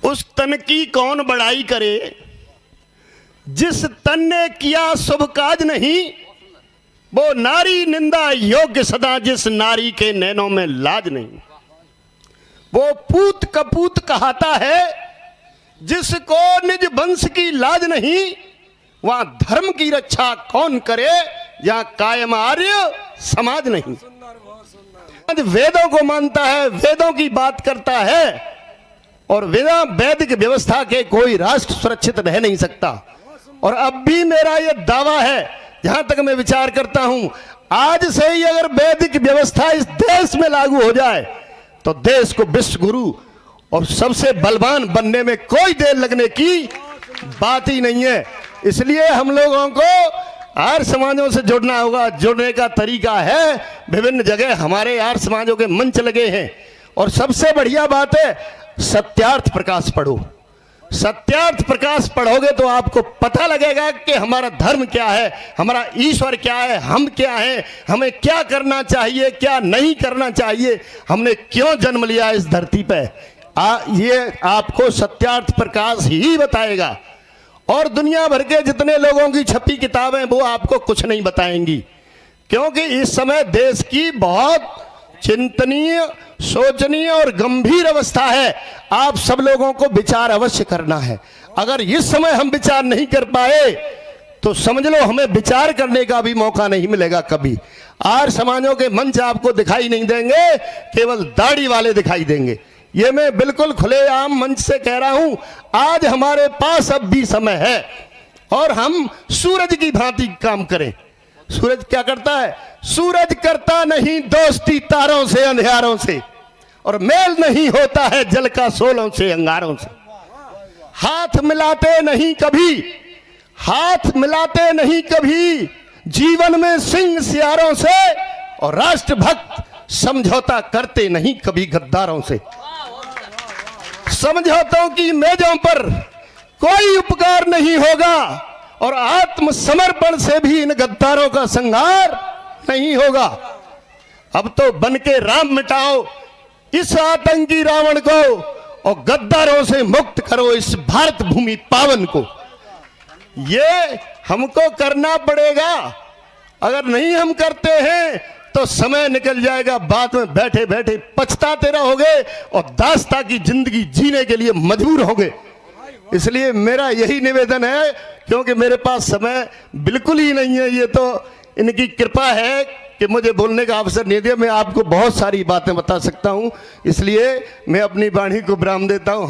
उस तन की कौन बड़ाई करे, जिस तन ने किया शुभ काज नहीं। वो नारी निंदा योग्य सदा, जिस नारी के नैनों में लाज नहीं। वो पूत कपूत कहाता है, जिसको निज वंश की लाज नहीं। वहां धर्म की रक्षा कौन करे, जहां कायम आर्य समाज नहीं। आज वेदों को मानता है, वेदों की बात करता है, और बिना वैदिक व्यवस्था के कोई राष्ट्र सुरक्षित रह नहीं सकता। और अब भी मेरा यह दावा है, जहां तक मैं विचार करता हूं, आज से ही अगर वैदिक व्यवस्था इस देश में लागू हो जाए तो देश को विश्व गुरु और सबसे बलवान बनने में कोई देर लगने की बात ही नहीं है। इसलिए हम लोगों को आर्य समाजों से जुड़ना होगा। जुड़ने का तरीका है, विभिन्न जगह हमारे आर्य समाजों के मंच लगे हैं। और सबसे बढ़िया बात है, सत्यार्थ प्रकाश पढ़ो। सत्यार्थ प्रकाश पढ़ोगे तो आपको पता लगेगा कि हमारा धर्म क्या है, हमारा ईश्वर क्या है, हम क्या है, हमें क्या करना चाहिए, क्या नहीं करना चाहिए, हमने क्यों जन्म लिया इस धरती पे। ये आपको सत्यार्थ प्रकाश ही बताएगा। और दुनिया भर के जितने लोगों की छपी किताबें वो आपको कुछ नहीं बताएंगी, क्योंकि इस समय देश की बहुत चिंतनीय, सोचनीय और गंभीर अवस्था है। आप सब लोगों को विचार अवश्य करना है। अगर इस समय हम विचार नहीं कर पाए तो समझ लो हमें विचार करने का भी मौका नहीं मिलेगा कभी। आर्य समाजों के मंच आपको दिखाई नहीं देंगे, केवल दाढ़ी वाले दिखाई देंगे। ये मैं बिल्कुल खुलेआम मंच से कह रहा हूं। आज हमारे पास अब भी समय है और हम सूरज की भांति काम करें। सूरज क्या करता है? सूरज करता नहीं दोस्ती तारों से अंधियारों से, और मेल नहीं होता है जल का सोलों से अंगारों से। हाथ मिलाते नहीं कभी, हाथ मिलाते नहीं कभी जीवन में सिंह सियारों से, और राष्ट्रभक्त समझौता करते नहीं कभी गद्दारों से। समझौतों की मेजों पर कोई उपकार नहीं होगा, और आत्मसमर्पण से भी इन गद्दारों का संहार नहीं होगा। अब तो बन के राम मिटाओ इस आतंकी रावण को, और गद्दारों से मुक्त करो इस भारत भूमि पावन को। ये हमको करना पड़ेगा। अगर नहीं हम करते हैं तो समय निकल जाएगा, बाद में बैठे बैठे पछताते रहोगे और दास्ता की जिंदगी जीने के लिए मजबूर होगे। इसलिए मेरा यही निवेदन है, क्योंकि मेरे पास समय बिल्कुल ही नहीं है। ये तो इनकी कृपा है कि मुझे बोलने का अवसर नहीं दिया। मैं आपको बहुत सारी बातें बता सकता हूं, इसलिए मैं अपनी वाणी को विराम देता हूं।